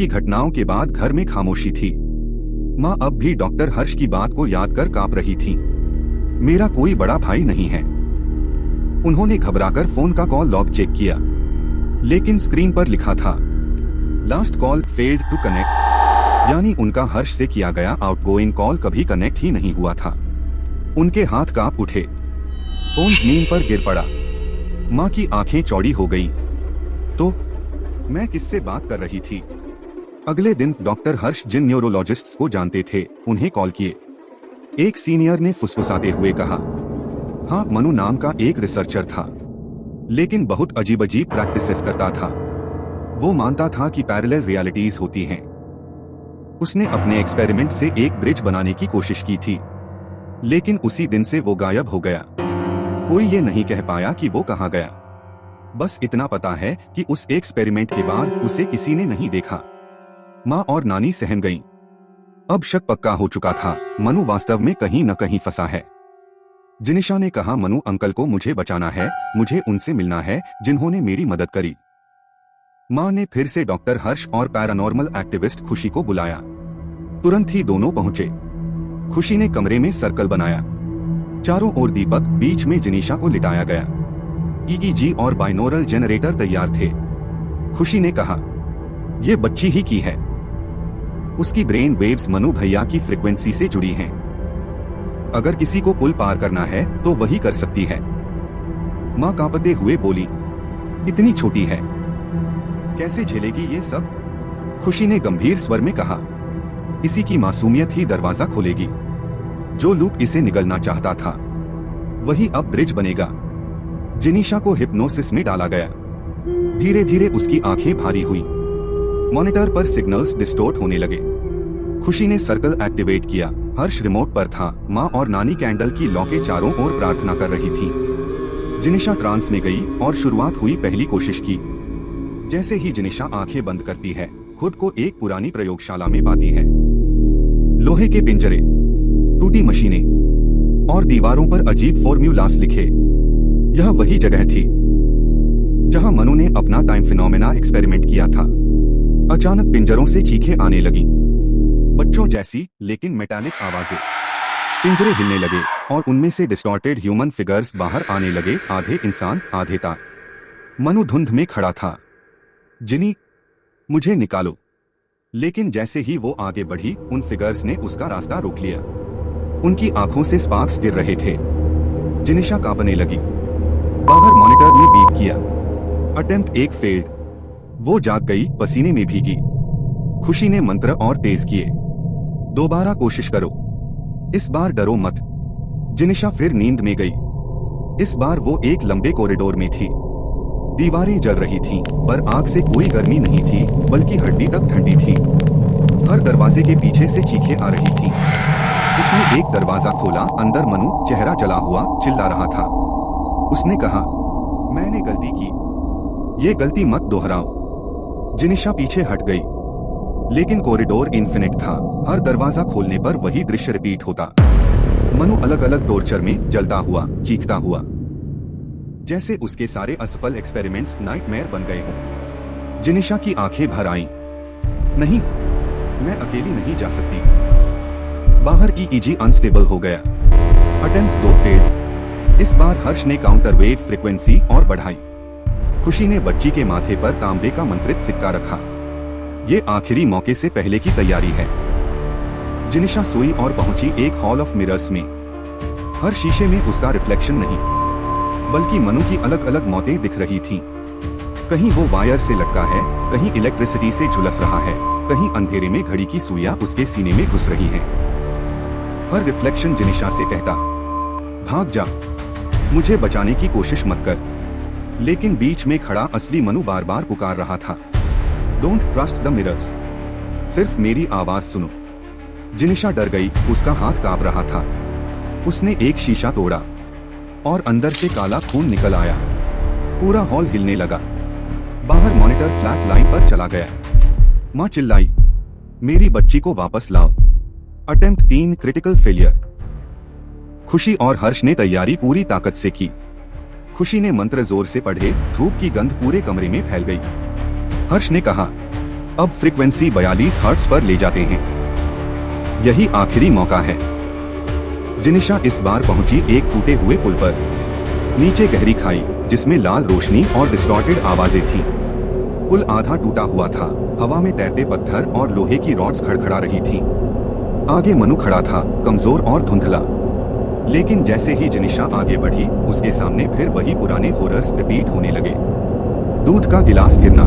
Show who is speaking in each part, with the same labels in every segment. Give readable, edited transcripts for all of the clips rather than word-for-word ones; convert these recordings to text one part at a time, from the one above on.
Speaker 1: की घटनाओं के बाद घर में खामोशी थी। माँ अब भी डॉक्टर हर्ष की बात को याद कर कांप रही थी। मेरा कोई बड़ा भाई नहीं है। उन्होंने घबराकर फोन का कॉल लॉग चेक किया, लेकिन स्क्रीन पर लिखा था last call failed to connect, यानी उनका हर्ष से किया गया आउटगोइंग कॉल कभी कनेक्ट ही नहीं हुआ था। उनके हाथ कांप उठे, फोन जमीन पर गिर पड़ा। माँ की आंखें चौड़ी हो गईं। तो मैं किससे बात कर रही थी? अगले दिन डॉक्टर हर्ष जिन न्यूरोलॉजिस्ट्स को जानते थे उन्हें कॉल किए। एक सीनियर ने फुसफुसाते हुए कहा, हाँ, मनु नाम का एक रिसर्चर था, लेकिन बहुत अजीब अजीब प्रैक्टिसेस करता था। वो मानता था कि पैरेलल रियलिटीज होती हैं। उसने अपने एक्सपेरिमेंट से एक ब्रिज बनाने की कोशिश की थी, लेकिन उसी दिन से वो गायब हो गया। कोई ये नहीं कह पाया कि वो कहाँ गया। बस इतना पता है कि उस एक्सपेरिमेंट के बाद उसे किसी ने नहीं देखा। माँ और नानी सहम गईं। अब शक पक्का हो चुका था, मनु वास्तव में कहीं न कहीं फंसा है। जिनिशा ने कहा, मनु अंकल को मुझे बचाना है, मुझे उनसे मिलना है जिन्होंने मेरी मदद करी। माँ ने फिर से डॉक्टर हर्ष और पैरानॉर्मल एक्टिविस्ट खुशी को बुलाया। तुरंत ही दोनों पहुंचे। खुशी ने कमरे में सर्कल बनाया, चारों ओर दीपक, बीच में जिनिशा को लिटाया गया। ईईजी और बाइनोरल जनरेटर तैयार थे। खुशी ने कहा, ये बच्ची ही की है। उसकी ब्रेन वेव्स मनु भैया की फ्रीक्वेंसी से जुड़ी हैं। अगर किसी को पुल पार करना है तो वही कर सकती है। माँ कांपते हुए बोली, इतनी छोटी है, कैसे झेलेगी ये सब? खुशी ने गंभीर स्वर में कहा, इसी की मासूमियत ही दरवाजा खोलेगी। जो लूप इसे निगलना चाहता था वही अब ब्रिज बनेगा। जिनिशा को हिप्नोसिस में डाला गया। धीरे धीरे उसकी आंखें भारी हुई। मॉनिटर पर सिग्नल्स डिस्टोर्ट होने लगे। खुशी ने सर्कल एक्टिवेट किया। हर्ष रिमोट पर था। माँ और नानी कैंडल की लौ के चारों ओर प्रार्थना कर रही थी। जिनिशा ट्रांस में गई और शुरुआत हुई पहली कोशिश की। जैसे ही जिनिशा आंखें बंद करती है, खुद को एक पुरानी प्रयोगशाला में पाती है। लोहे के पिंजरे, टूटी मशीनें और दीवारों पर अजीब फॉर्म्यूलास लिखे। यह वही जगह थी जहां मनु ने अपना टाइम फिनोमेना एक्सपेरिमेंट किया था। अचानक पिंजरों से चीखें आने लगी, बच्चों जैसी लेकिन मेटालिक आवाजें। पिंजरे हिलने लगे और उनमें से डिस्टॉर्टेड ह्यूमन फिगर्स बाहर आने लगे, आधे इंसान आधे तार। मनु धुंध में खड़ा था। जिनी, मुझे निकालो। लेकिन जैसे ही वो आगे बढ़ी, उन फिगर्स ने उसका रास्ता रोक लिया। उनकी आंखों से स्पार्क्स गिर रहे थे। जिनिशा कांपने लगी। बाहर मॉनिटर ने बीप किया, अटेम्प्ट 1 फेल्ड। वो जाग गई, पसीने में भीगी। खुशी ने मंत्र और तेज किए, दोबारा कोशिश करो, इस बार डरो मत। जिनिशा फिर नींद में गई। इस बार वो एक लंबे कॉरिडोर में थी। दीवारें जल रही थीं, पर आग से कोई गर्मी नहीं थी, बल्कि हड्डी तक ठंडी थी। हर दरवाजे के पीछे से चीखें आ रही थीं। उसने एक दरवाजा खोला। अंदर मनु, चेहरा जला हुआ, चिल्ला रहा था। उसने कहा, मैंने गलती की, ये गलती मत दोहराओ। जिनिशा पीछे हट गई, लेकिन कॉरिडोर इन्फिनिट था। हर दरवाजा खोलने पर वही दृश्य रिपीट होता। मनु अलग अलग टॉर्चर में जलता हुआ, चीखता हुआ, जैसे उसके सारे असफल एक्सपेरिमेंट्स नाइटमेयर बन गए हों। जिनिशा की आंखें भर आईं। नहीं, मैं अकेली नहीं जा सकती। बाहर ईईजी अनस्टेबल हो गया। Attempt 2 failed. इस बार हर्ष ने काउंटर वेव फ्रीक्वेंसी और बढ़ाई। खुशी ने बच्ची के माथे पर तांबे का मंत्रित सिक्का रखा। ये आखिरी मौके से पहले की तैयारी है। जिनिशा सोई और पहुंची एक हॉल ऑफ मिरर्स में। हर शीशे में उसका रिफ्लेक्शन नहीं, बल्कि मनु की अलग अलग मौतें दिख रही थीं। कहीं वो वायर से लटका है, कहीं इलेक्ट्रिसिटी से झुलस रहा है, कहीं अंधेरे में घड़ी की सुइयां उसके सीने में घुस रही हैं। हर रिफ्लेक्शन जिनिशा से कहता, भाग जा, मुझे बचाने की कोशिश मत कर। लेकिन बीच में खड़ा असली मनु बार बार पुकार रहा था, डोंट ट्रस्ट द मिरर्स, सिर्फ मेरी आवाज सुनो। जिनिशा डर गई, उसका हाथ कांप रहा था। उसने एक शीशा तोड़ा और अंदर से काला खून निकल आया। पूरा हॉल हिलने लगा। बाहर मॉनिटर फ्लैट लाइन पर चला गया। माँ चिल्लाई, मेरी बच्ची को वापस लाओ। Attempt 3 critical failure. खुशी और हर्ष ने तैयारी पूरी ताकत से की। खुशी ने मंत्र जोर से पढ़े, धूप की गंध पूरे कमरे में फैल गई। हर्ष ने कहा, अब फ्रीक्वेंसी 42 हर्ट्ज पर ले जाते हैं। यही आखिरी मौका है। जिनिशा इस बार पहुंची एक टूटे हुए पुल पर। नीचे गहरी खाई जिसमें लाल रोशनी और डिस्टॉर्टेड आवाजें थीं। पुल आधा टूटा हुआ था। हवा में तैरते पत्थर और लोहे की रॉड्स खड़खड़ा रही थीं। आगे मनु खड़ा था, कमजोर और धुंधला। लेकिन जैसे ही जिनिशा आगे बढ़ी, उसके सामने फिर वही पुराने हॉरर्स रिपीट होने लगे। दूध का गिलास गिरना,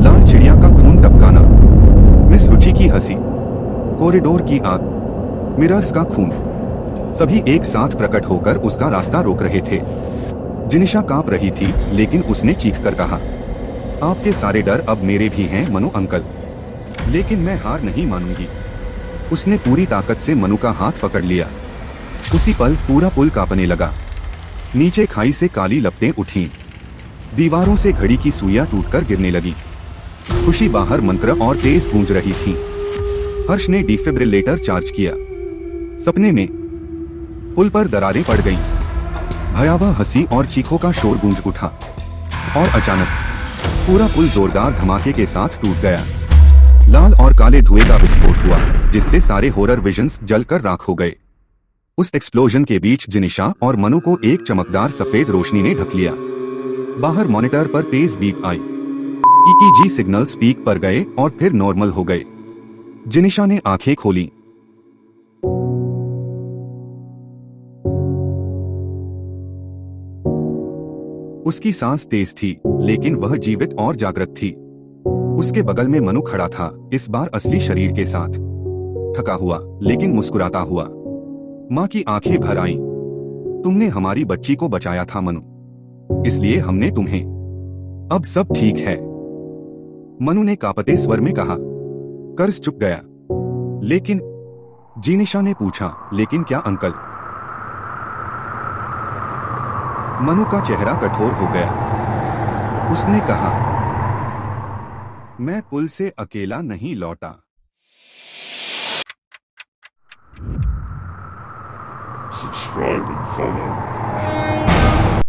Speaker 1: लाल चिड़िया का खून टपकाना, मिस रुचि की हंसी, कॉरिडोर की आग, मिरर्स का खून, सभी एक साथ प्रकट होकर उसका रास्ता रोक रहे थे। जिनिशा कांप रही थी, लेकिन उसने चीख कर कहा, आपके सारे डर अब मेरे भी हैं मनु अंकल, लेकिन मैं हार नहीं मानूंगी। उसने पूरी ताकत से मनु का हाथ पकड़ लिया। उसी पल पूरा पुल कांपने लगा। नीचे खाई से काली लपटें उठीं। दीवारों से घड़ी की सुइयां टूटकर गिरने लगी। खुशी बाहर मंत्र और तेज गूंज रही थी। हर्ष ने डिफिब्रिलेटर चार्ज किया। सपने में पुल पर दरारें पड़ गईं। भयावह हंसी और चीखों का शोर गूंज उठा और अचानक पूरा पुल जोरदार धमाके के साथ टूट गया। लाल और काले धुएं का विस्फोट हुआ, जिससे सारे हॉरर विजन्स जलकर राख हो गए। उस एक्सप्लोजन के बीच जिनिशा और मनु को एक चमकदार सफेद रोशनी ने ढक लिया। बाहर मॉनिटर पर तेज बीप आई। ईईजी सिग्नल्स पीक पर गए और फिर नॉर्मल हो गए। जिनिशा ने आंखें खोली। उसकी सांस तेज थी, लेकिन वह जीवित और जागृत थी। उसके बगल में मनु खड़ा था, इस बार असली शरीर के साथ, थका हुआ लेकिन मुस्कुराता हुआ। माँ की आंखें भर आईं। तुमने हमारी बच्ची को बचाया था मनु, इसलिए हमने तुम्हें। अब सब ठीक है, मनु ने कांपते स्वर में कहा। कर्ज चुप गया। लेकिन जिनिशा ने पूछा, लेकिन क्या अंकल? मनु का चेहरा कठोर हो गया। उसने कहा, मैं पुल से अकेला नहीं लौटा।
Speaker 2: Subscribe and follow.